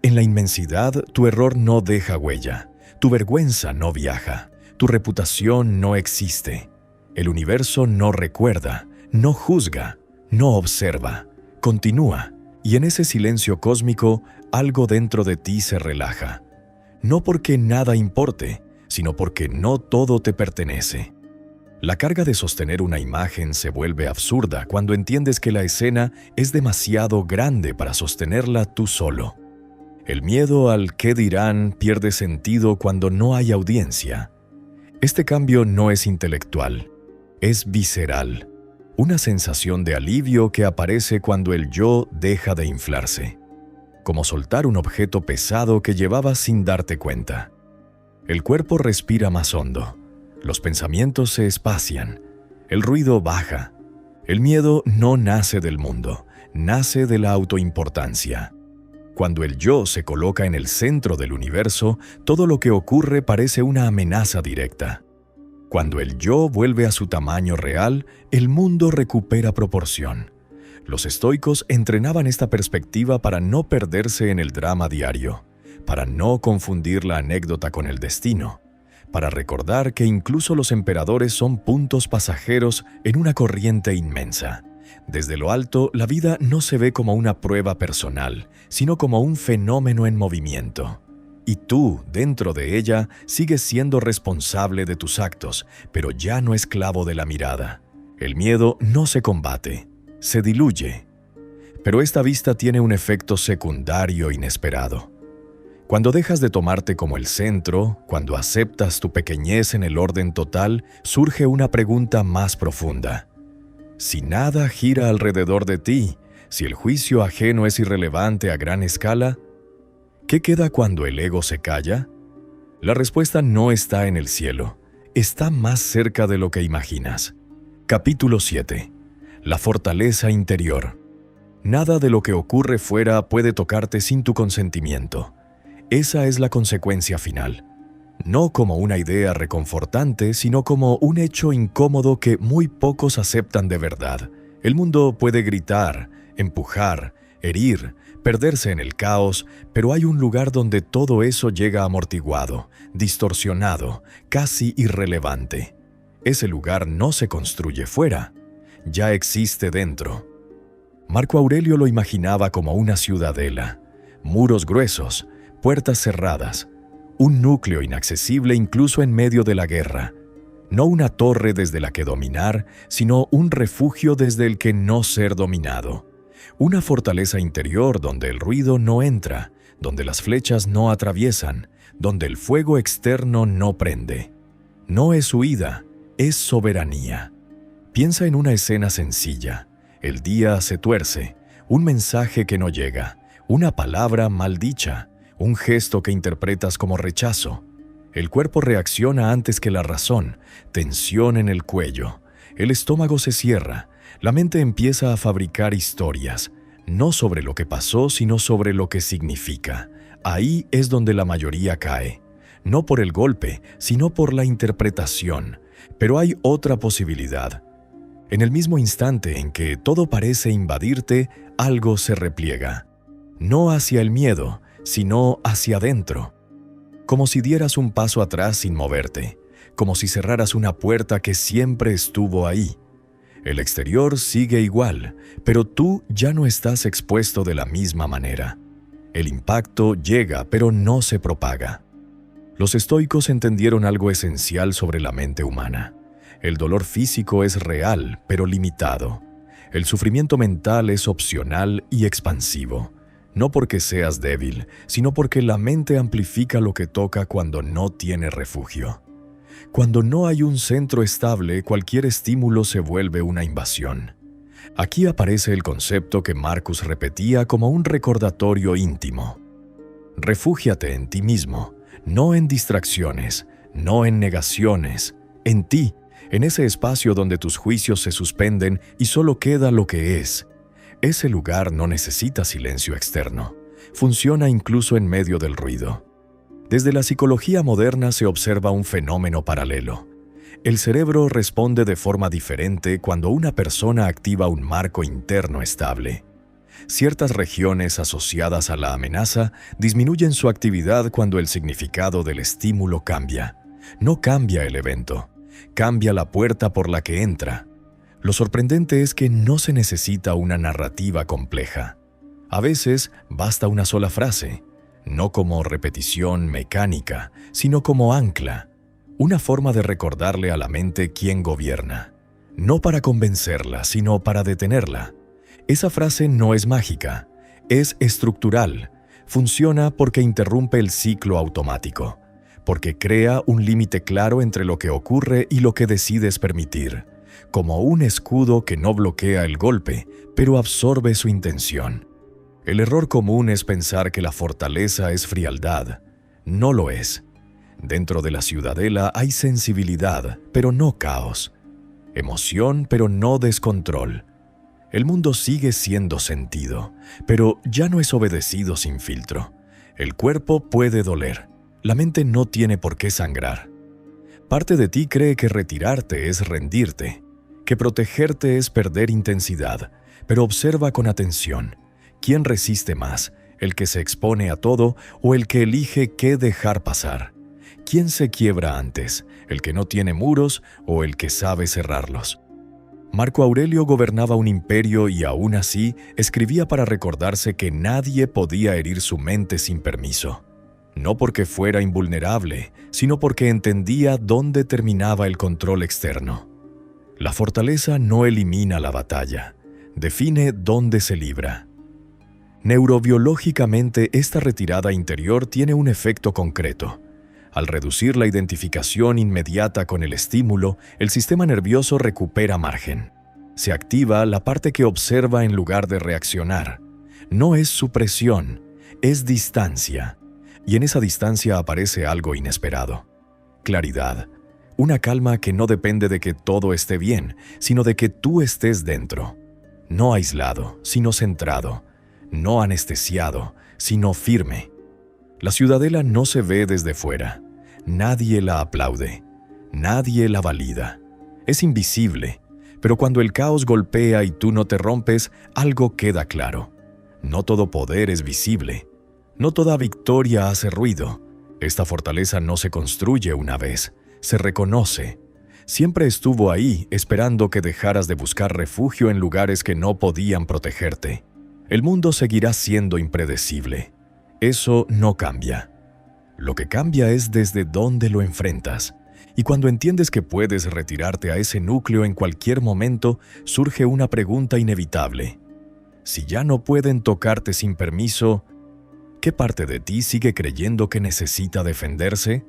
En la inmensidad, tu error no deja huella, tu vergüenza no viaja, tu reputación no existe. El universo no recuerda, no juzga, no observa, continúa, y en ese silencio cósmico, algo dentro de ti se relaja. No porque nada importe, sino porque no todo te pertenece. La carga de sostener una imagen se vuelve absurda cuando entiendes que la escena es demasiado grande para sostenerla tú solo. El miedo al qué dirán pierde sentido cuando no hay audiencia. Este cambio no es intelectual, es visceral, una sensación de alivio que aparece cuando el yo deja de inflarse, como soltar un objeto pesado que llevabas sin darte cuenta. El cuerpo respira más hondo. Los pensamientos se espacian, el ruido baja. El miedo no nace del mundo, nace de la autoimportancia. Cuando el yo se coloca en el centro del universo, todo lo que ocurre parece una amenaza directa. Cuando el yo vuelve a su tamaño real, el mundo recupera proporción. Los estoicos entrenaban esta perspectiva para no perderse en el drama diario, para no confundir la anécdota con el destino, para recordar que incluso los emperadores son puntos pasajeros en una corriente inmensa. Desde lo alto, la vida no se ve como una prueba personal, sino como un fenómeno en movimiento. Y tú, dentro de ella, sigues siendo responsable de tus actos, pero ya no esclavo de la mirada. El miedo no se combate, se diluye. Pero esta vista tiene un efecto secundario inesperado. Cuando dejas de tomarte como el centro, cuando aceptas tu pequeñez en el orden total, surge una pregunta más profunda. Si nada gira alrededor de ti, si el juicio ajeno es irrelevante a gran escala, ¿qué queda cuando el ego se calla? La respuesta no está en el cielo, está más cerca de lo que imaginas. Capítulo 7. La fortaleza interior. Nada de lo que ocurre fuera puede tocarte sin tu consentimiento. Esa es la consecuencia final. No como una idea reconfortante, sino como un hecho incómodo que muy pocos aceptan de verdad. El mundo puede gritar, empujar, herir, perderse en el caos, pero hay un lugar donde todo eso llega amortiguado, distorsionado, casi irrelevante. Ese lugar no se construye fuera, ya existe dentro. Marco Aurelio lo imaginaba como una ciudadela, muros gruesos, puertas cerradas, un núcleo inaccesible incluso en medio de la guerra. No una torre desde la que dominar, sino un refugio desde el que no ser dominado. Una fortaleza interior donde el ruido no entra, donde las flechas no atraviesan, donde el fuego externo no prende. No es huida, es soberanía. Piensa en una escena sencilla. El día se tuerce, un mensaje que no llega, una palabra mal dicha, un gesto que interpretas como rechazo. El cuerpo reacciona antes que la razón, tensión en el cuello. El estómago se cierra, la mente empieza a fabricar historias, no sobre lo que pasó, sino sobre lo que significa. Ahí es donde la mayoría cae, no por el golpe, sino por la interpretación. Pero hay otra posibilidad. En el mismo instante en que todo parece invadirte, algo se repliega. No hacia el miedo, sino hacia adentro. Como si dieras un paso atrás sin moverte, como si cerraras una puerta que siempre estuvo ahí. El exterior sigue igual, pero tú ya no estás expuesto de la misma manera. El impacto llega, pero no se propaga. Los estoicos entendieron algo esencial sobre la mente humana. El dolor físico es real, pero limitado. El sufrimiento mental es opcional y expansivo. No porque seas débil, sino porque la mente amplifica lo que toca cuando no tiene refugio. Cuando no hay un centro estable, cualquier estímulo se vuelve una invasión. Aquí aparece el concepto que Marcus repetía como un recordatorio íntimo. Refúgiate en ti mismo, no en distracciones, no en negaciones, en ti, en ese espacio donde tus juicios se suspenden y solo queda lo que es. Ese lugar no necesita silencio externo. Funciona incluso en medio del ruido. Desde la psicología moderna se observa un fenómeno paralelo. El cerebro responde de forma diferente cuando una persona activa un marco interno estable. Ciertas regiones asociadas a la amenaza disminuyen su actividad cuando el significado del estímulo cambia. No cambia el evento, cambia la puerta por la que entra. Lo sorprendente es que no se necesita una narrativa compleja. A veces basta una sola frase, no como repetición mecánica, sino como ancla, una forma de recordarle a la mente quién gobierna, no para convencerla, sino para detenerla. Esa frase no es mágica, es estructural, funciona porque interrumpe el ciclo automático, porque crea un límite claro entre lo que ocurre y lo que decides permitir, como un escudo que no bloquea el golpe, pero absorbe su intención. El error común es pensar que la fortaleza es frialdad. No lo es. Dentro de la ciudadela hay sensibilidad, pero no caos. Emoción, pero no descontrol. El mundo sigue siendo sentido, pero ya no es obedecido sin filtro. El cuerpo puede doler. La mente no tiene por qué sangrar. Parte de ti cree que retirarte es rendirte, que protegerte es perder intensidad, pero observa con atención. ¿Quién resiste más, el que se expone a todo o el que elige qué dejar pasar? ¿Quién se quiebra antes, el que no tiene muros o el que sabe cerrarlos? Marco Aurelio gobernaba un imperio y aún así escribía para recordarse que nadie podía herir su mente sin permiso. No porque fuera invulnerable, sino porque entendía dónde terminaba el control externo. La fortaleza no elimina la batalla, define dónde se libra. Neurobiológicamente, esta retirada interior tiene un efecto concreto. Al reducir la identificación inmediata con el estímulo, el sistema nervioso recupera margen. Se activa la parte que observa en lugar de reaccionar. No es supresión, es distancia. Y en esa distancia aparece algo inesperado. Claridad. Una calma que no depende de que todo esté bien, sino de que tú estés dentro. No aislado, sino centrado. No anestesiado, sino firme. La ciudadela no se ve desde fuera. Nadie la aplaude. Nadie la valida. Es invisible, pero cuando el caos golpea y tú no te rompes, algo queda claro. No todo poder es visible. No toda victoria hace ruido. Esta fortaleza no se construye una vez, se reconoce. Siempre estuvo ahí, esperando que dejaras de buscar refugio en lugares que no podían protegerte. El mundo seguirá siendo impredecible. Eso no cambia. Lo que cambia es desde dónde lo enfrentas. Y cuando entiendes que puedes retirarte a ese núcleo en cualquier momento, surge una pregunta inevitable. Si ya no pueden tocarte sin permiso, ¿qué parte de ti sigue creyendo que necesita defenderse?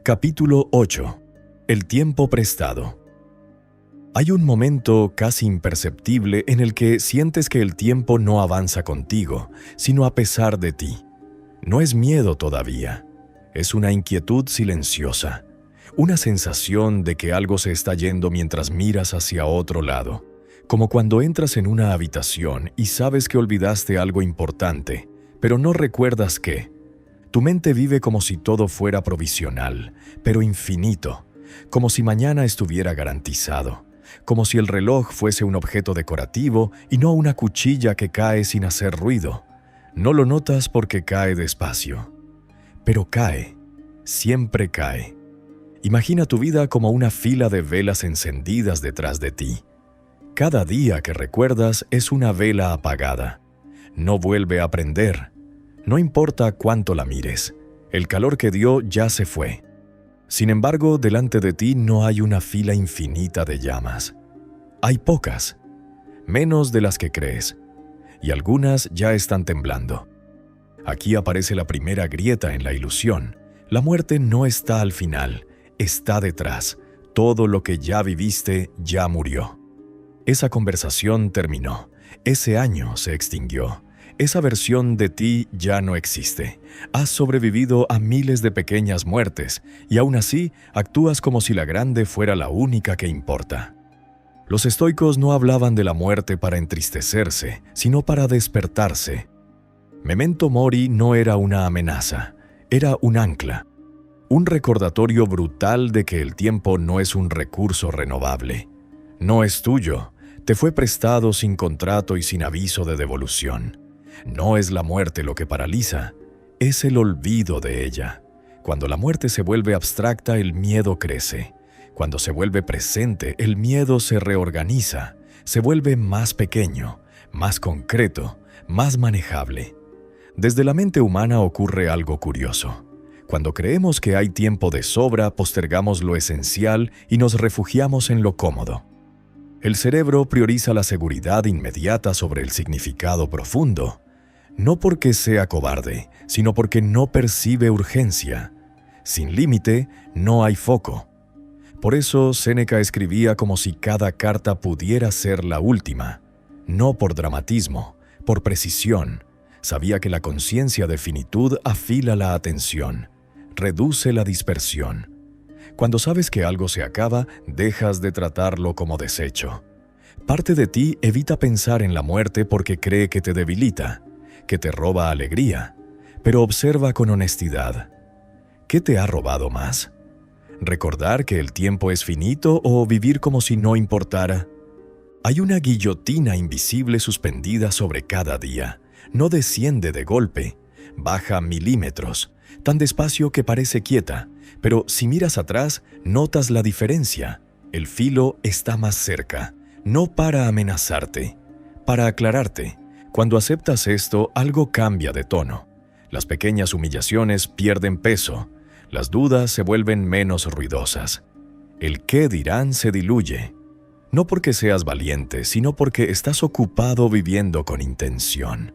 Capítulo 8. El tiempo prestado. Hay un momento casi imperceptible en el que sientes que el tiempo no avanza contigo, sino a pesar de ti. No es miedo todavía, es una inquietud silenciosa, una sensación de que algo se está yendo mientras miras hacia otro lado, como cuando entras en una habitación y sabes que olvidaste algo importante, pero no recuerdas qué. Tu mente vive como si todo fuera provisional, pero infinito, como si mañana estuviera garantizado. Como si el reloj fuese un objeto decorativo y no una cuchilla que cae sin hacer ruido. No lo notas porque cae despacio. Pero cae, siempre cae. Imagina tu vida como una fila de velas encendidas detrás de ti. Cada día que recuerdas es una vela apagada. No vuelve a prender. No importa cuánto la mires, el calor que dio ya se fue. Sin embargo, delante de ti no hay una fila infinita de llamas. Hay pocas, menos de las que crees, y algunas ya están temblando. Aquí aparece la primera grieta en la ilusión. La muerte no está al final, está detrás. Todo lo que ya viviste ya murió. Esa conversación terminó. Ese año se extinguió. Esa versión de ti ya no existe. Has sobrevivido a miles de pequeñas muertes y aún así actúas como si la grande fuera la única que importa. Los estoicos no hablaban de la muerte para entristecerse, sino para despertarse. Memento mori no era una amenaza, era un ancla. Un recordatorio brutal de que el tiempo no es un recurso renovable. No es tuyo, te fue prestado sin contrato y sin aviso de devolución. No es la muerte lo que paraliza, es el olvido de ella. Cuando la muerte se vuelve abstracta, el miedo crece. Cuando se vuelve presente, el miedo se reorganiza, se vuelve más pequeño, más concreto, más manejable. Desde la mente humana ocurre algo curioso. Cuando creemos que hay tiempo de sobra, postergamos lo esencial y nos refugiamos en lo cómodo. El cerebro prioriza la seguridad inmediata sobre el significado profundo, no porque sea cobarde, sino porque no percibe urgencia. Sin límite, no hay foco. Por eso Séneca escribía como si cada carta pudiera ser la última, no por dramatismo, por precisión. Sabía que la conciencia de finitud afila la atención, reduce la dispersión. Cuando sabes que algo se acaba, dejas de tratarlo como desecho. Parte de ti evita pensar en la muerte porque cree que te debilita, que te roba alegría, pero observa con honestidad. ¿Qué te ha robado más? ¿Recordar que el tiempo es finito o vivir como si no importara? Hay una guillotina invisible suspendida sobre cada día. No desciende de golpe, baja milímetros, tan despacio que parece quieta, pero si miras atrás, notas la diferencia. El filo está más cerca, no para amenazarte, para aclararte. Cuando aceptas esto, algo cambia de tono. Las pequeñas humillaciones pierden peso, las dudas se vuelven menos ruidosas. El qué dirán se diluye. No porque seas valiente, sino porque estás ocupado viviendo con intención.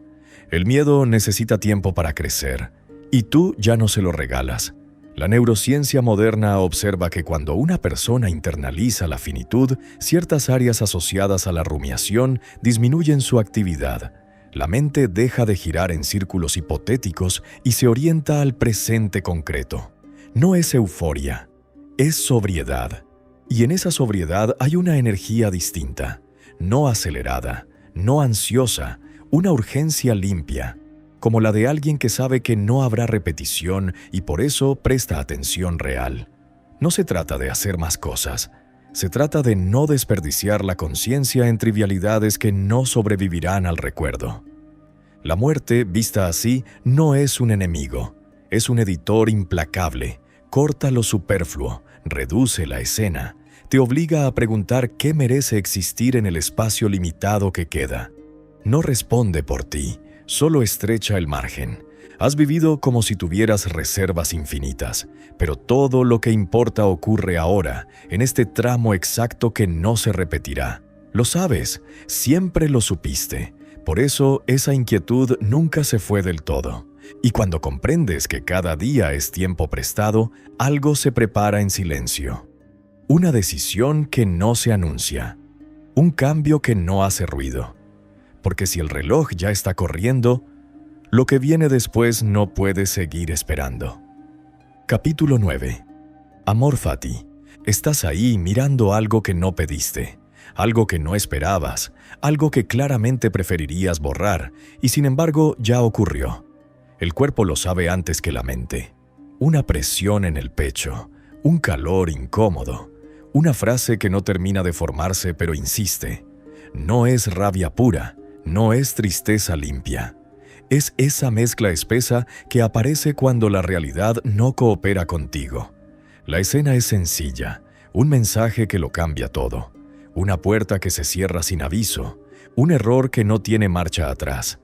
El miedo necesita tiempo para crecer, y tú ya no se lo regalas. La neurociencia moderna observa que cuando una persona internaliza la finitud, ciertas áreas asociadas a la rumiación disminuyen su actividad. La mente deja de girar en círculos hipotéticos y se orienta al presente concreto. No es euforia, es sobriedad. Y en esa sobriedad hay una energía distinta, no acelerada, no ansiosa, una urgencia limpia, como la de alguien que sabe que no habrá repetición y por eso presta atención real. No se trata de hacer más cosas, se trata de no desperdiciar la conciencia en trivialidades que no sobrevivirán al recuerdo. La muerte, vista así, no es un enemigo, es un editor implacable, corta lo superfluo, reduce la escena, te obliga a preguntar qué merece existir en el espacio limitado que queda. No responde por ti, solo estrecha el margen. Has vivido como si tuvieras reservas infinitas, pero todo lo que importa ocurre ahora, en este tramo exacto que no se repetirá. Lo sabes, siempre lo supiste. Por eso esa inquietud nunca se fue del todo. Y cuando comprendes que cada día es tiempo prestado, algo se prepara en silencio. Una decisión que no se anuncia. Un cambio que no hace ruido. Porque si el reloj ya está corriendo, lo que viene después no puede seguir esperando. Capítulo 9. Amor fati. Estás ahí mirando algo que no pediste, algo que no esperabas, algo que claramente preferirías borrar, y sin embargo ya ocurrió. El cuerpo lo sabe antes que la mente. Una presión en el pecho, un calor incómodo, una frase que no termina de formarse pero insiste. No es rabia pura, no es tristeza limpia. Es esa mezcla espesa que aparece cuando la realidad no coopera contigo. La escena es sencilla, un mensaje que lo cambia todo, una puerta que se cierra sin aviso, un error que no tiene marcha atrás.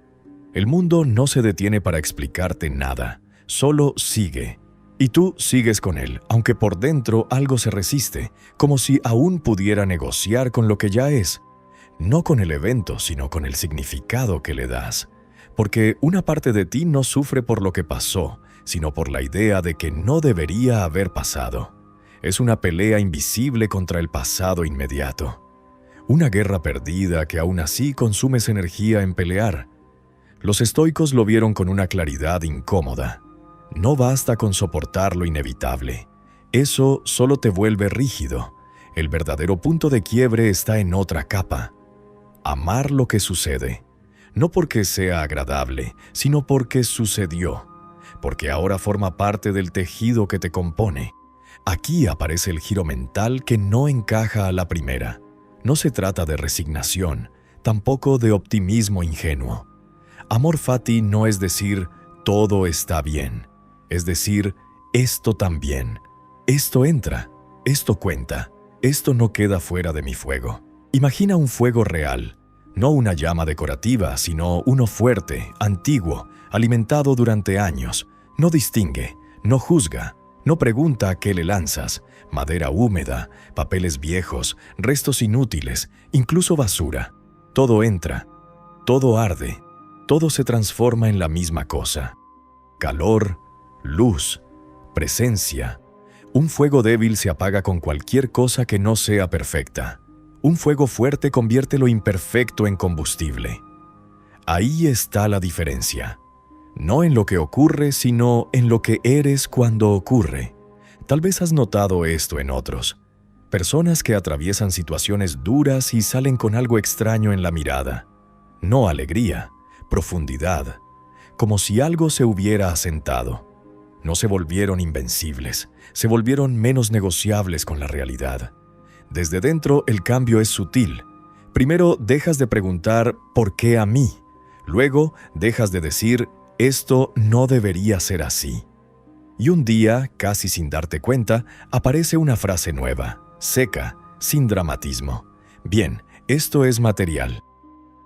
El mundo no se detiene para explicarte nada, solo sigue. Y tú sigues con él, aunque por dentro algo se resiste, como si aún pudiera negociar con lo que ya es. No con el evento, sino con el significado que le das. Porque una parte de ti no sufre por lo que pasó, sino por la idea de que no debería haber pasado. Es una pelea invisible contra el pasado inmediato. Una guerra perdida que aún así consumes energía en pelear. Los estoicos lo vieron con una claridad incómoda. No basta con soportar lo inevitable. Eso solo te vuelve rígido. El verdadero punto de quiebre está en otra capa. Amar lo que sucede. No porque sea agradable, sino porque sucedió. Porque ahora forma parte del tejido que te compone. Aquí aparece el giro mental que no encaja a la primera. No se trata de resignación, tampoco de optimismo ingenuo. Amor fati no es decir, todo está bien. Es decir, esto también. Esto entra, esto cuenta, esto no queda fuera de mi fuego. Imagina un fuego real, no una llama decorativa, sino uno fuerte, antiguo, alimentado durante años. No distingue, no juzga, no pregunta a qué le lanzas. Madera húmeda, papeles viejos, restos inútiles, incluso basura. Todo entra, todo arde, todo se transforma en la misma cosa. Calor, luz, presencia. Un fuego débil se apaga con cualquier cosa que no sea perfecta. Un fuego fuerte convierte lo imperfecto en combustible. Ahí está la diferencia. No en lo que ocurre, sino en lo que eres cuando ocurre. Tal vez has notado esto en otros. Personas que atraviesan situaciones duras y salen con algo extraño en la mirada. No alegría, profundidad. Como si algo se hubiera asentado. No se volvieron invencibles, se volvieron menos negociables con la realidad. Desde dentro el cambio es sutil. Primero dejas de preguntar ¿por qué a mí? Luego dejas de decir esto no debería ser así. Y un día, casi sin darte cuenta, aparece una frase nueva, seca, sin dramatismo. Bien, esto es material.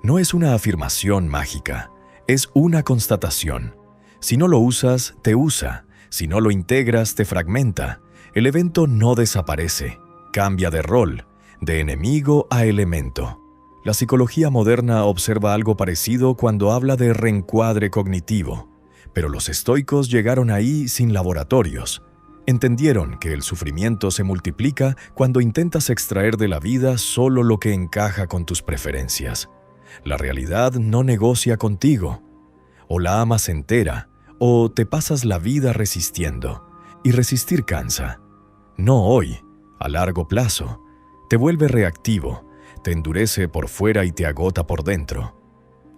No es una afirmación mágica, es una constatación. Si no lo usas, te usa. Si no lo integras, te fragmenta. El evento no desaparece, cambia de rol, de enemigo a elemento. La psicología moderna observa algo parecido cuando habla de reencuadre cognitivo, pero los estoicos llegaron ahí sin laboratorios. Entendieron que el sufrimiento se multiplica cuando intentas extraer de la vida solo lo que encaja con tus preferencias. La realidad no negocia contigo. O la amas entera, o te pasas la vida resistiendo. Y resistir cansa. No hoy, a largo plazo. Te vuelve reactivo, te endurece por fuera y te agota por dentro.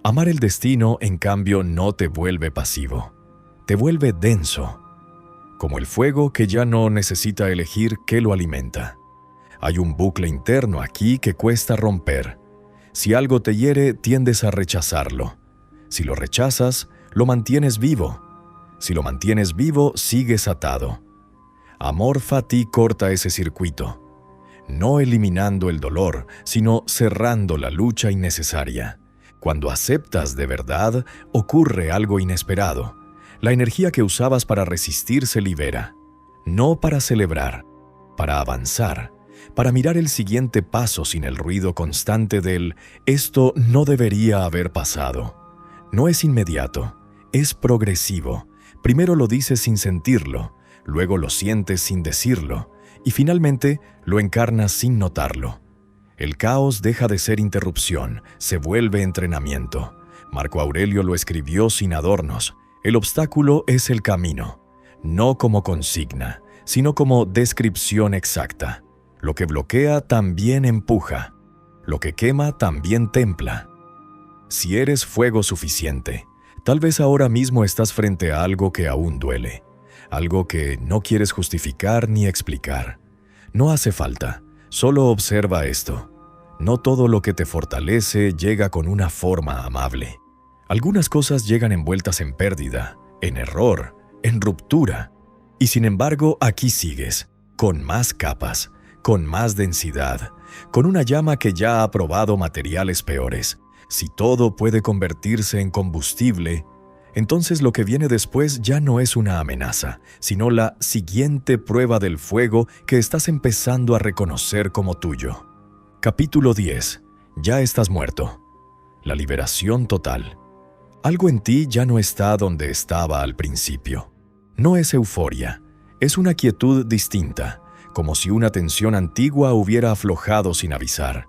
Amar el destino, en cambio, no te vuelve pasivo. Te vuelve denso. Como el fuego que ya no necesita elegir qué lo alimenta. Hay un bucle interno aquí que cuesta romper. Si algo te hiere, tiendes a rechazarlo. Si lo rechazas, lo mantienes vivo. Si lo mantienes vivo, sigues atado. Amor fati corta ese circuito, no eliminando el dolor, sino cerrando la lucha innecesaria. Cuando aceptas de verdad, ocurre algo inesperado. La energía que usabas para resistir se libera, no para celebrar, para avanzar, para mirar el siguiente paso sin el ruido constante del «esto no debería haber pasado». No es inmediato, es progresivo. Primero lo dices sin sentirlo, luego lo sientes sin decirlo, y finalmente lo encarnas sin notarlo. El caos deja de ser interrupción, se vuelve entrenamiento. Marco Aurelio lo escribió sin adornos. El obstáculo es el camino, no como consigna, sino como descripción exacta. Lo que bloquea también empuja, lo que quema también templa. Si eres fuego suficiente, tal vez ahora mismo estás frente a algo que aún duele, algo que no quieres justificar ni explicar. No hace falta, solo observa esto. No todo lo que te fortalece llega con una forma amable. Algunas cosas llegan envueltas en pérdida, en error, en ruptura. Y sin embargo, aquí sigues, con más capas, con más densidad, con una llama que ya ha probado materiales peores. Si todo puede convertirse en combustible, entonces lo que viene después ya no es una amenaza, sino la siguiente prueba del fuego que estás empezando a reconocer como tuyo. Capítulo 10. Ya estás muerto. La liberación total. Algo en ti ya no está donde estaba al principio. No es euforia, es una quietud distinta, como si una tensión antigua hubiera aflojado sin avisar.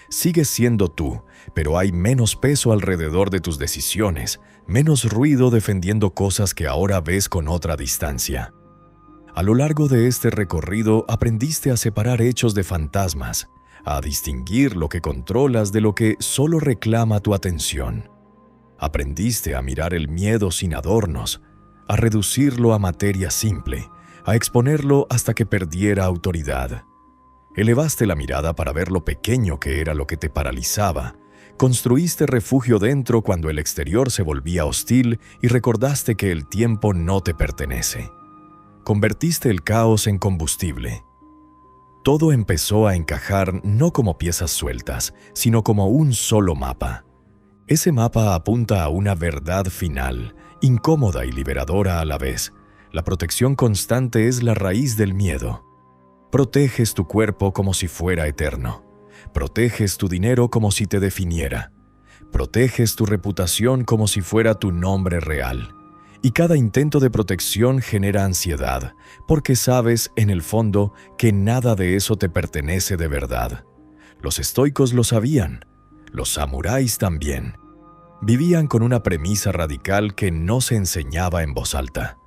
Sigues siendo tú, pero hay menos peso alrededor de tus decisiones, menos ruido defendiendo cosas que ahora ves con otra distancia. A lo largo de este recorrido aprendiste a separar hechos de fantasmas, a distinguir lo que controlas de lo que solo reclama tu atención. Aprendiste a mirar el miedo sin adornos, a reducirlo a materia simple, a exponerlo hasta que perdiera autoridad. Elevaste la mirada para ver lo pequeño que era lo que te paralizaba. Construiste refugio dentro cuando el exterior se volvía hostil y recordaste que el tiempo no te pertenece. Convertiste el caos en combustible. Todo empezó a encajar no como piezas sueltas, sino como un solo mapa. Ese mapa apunta a una verdad final, incómoda y liberadora a la vez. La protección constante es la raíz del miedo. Proteges tu cuerpo como si fuera eterno. Proteges tu dinero como si te definiera. Proteges tu reputación como si fuera tu nombre real. Y cada intento de protección genera ansiedad, porque sabes, en el fondo, que nada de eso te pertenece de verdad. Los estoicos lo sabían. Los samuráis también. Vivían con una premisa radical que no se enseñaba en voz alta.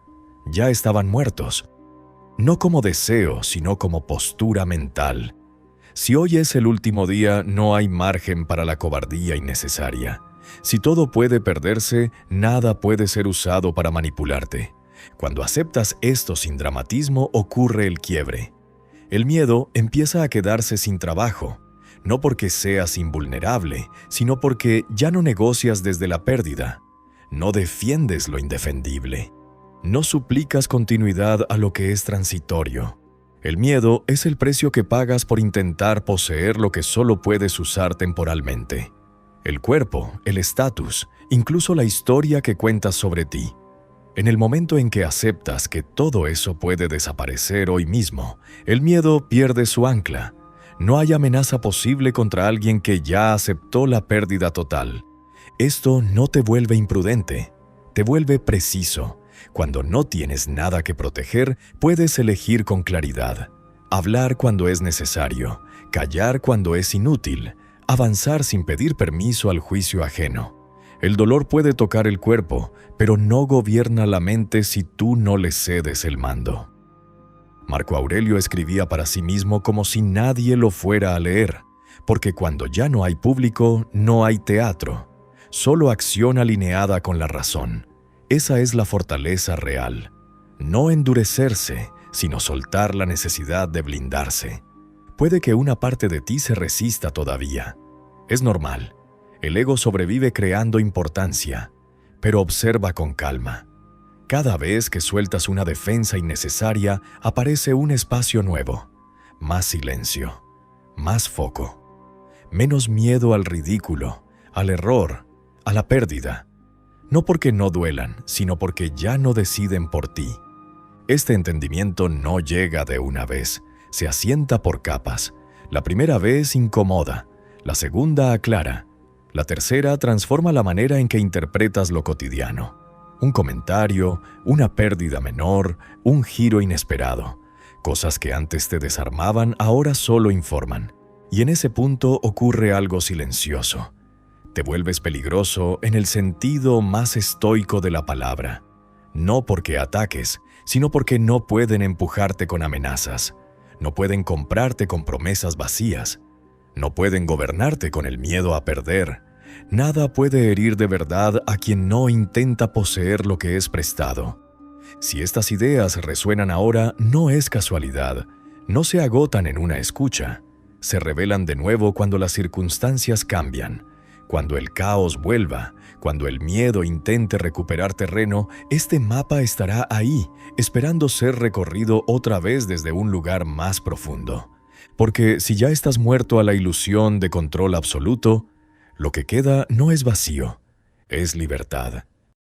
Ya estaban muertos. No como deseo, sino como postura mental. Si hoy es el último día, no hay margen para la cobardía innecesaria. Si todo puede perderse, nada puede ser usado para manipularte. Cuando aceptas esto sin dramatismo, ocurre el quiebre. El miedo empieza a quedarse sin trabajo, no porque seas invulnerable, sino porque ya no negocias desde la pérdida. No defiendes lo indefendible. No suplicas continuidad a lo que es transitorio. El miedo es el precio que pagas por intentar poseer lo que solo puedes usar temporalmente. El cuerpo, el estatus, incluso la historia que cuentas sobre ti. En el momento en que aceptas que todo eso puede desaparecer hoy mismo, el miedo pierde su ancla. No hay amenaza posible contra alguien que ya aceptó la pérdida total. Esto no te vuelve imprudente, te vuelve preciso. Cuando no tienes nada que proteger, puedes elegir con claridad. Hablar cuando es necesario, callar cuando es inútil, avanzar sin pedir permiso al juicio ajeno. El dolor puede tocar el cuerpo, pero no gobierna la mente si tú no le cedes el mando. Marco Aurelio escribía para sí mismo como si nadie lo fuera a leer, porque cuando ya no hay público, no hay teatro, solo acción alineada con la razón. Esa es la fortaleza real. No endurecerse, sino soltar la necesidad de blindarse. Puede que una parte de ti se resista todavía. Es normal. El ego sobrevive creando importancia, pero observa con calma. Cada vez que sueltas una defensa innecesaria, aparece un espacio nuevo. Más silencio, más foco, menos miedo al ridículo, al error, a la pérdida. No porque no duelan, sino porque ya no deciden por ti. Este entendimiento no llega de una vez, se asienta por capas. La primera vez incomoda, la segunda aclara, la tercera transforma la manera en que interpretas lo cotidiano. Un comentario, una pérdida menor, un giro inesperado. Cosas que antes te desarmaban ahora solo informan. Y en ese punto ocurre algo silencioso. Te vuelves peligroso en el sentido más estoico de la palabra. No porque ataques, sino porque no pueden empujarte con amenazas. No pueden comprarte con promesas vacías. No pueden gobernarte con el miedo a perder. Nada puede herir de verdad a quien no intenta poseer lo que es prestado. Si estas ideas resuenan ahora, no es casualidad. No se agotan en una escucha. Se revelan de nuevo cuando las circunstancias cambian. Cuando el caos vuelva, cuando el miedo intente recuperar terreno, este mapa estará ahí, esperando ser recorrido otra vez desde un lugar más profundo. Porque si ya estás muerto a la ilusión de control absoluto, lo que queda no es vacío, es libertad.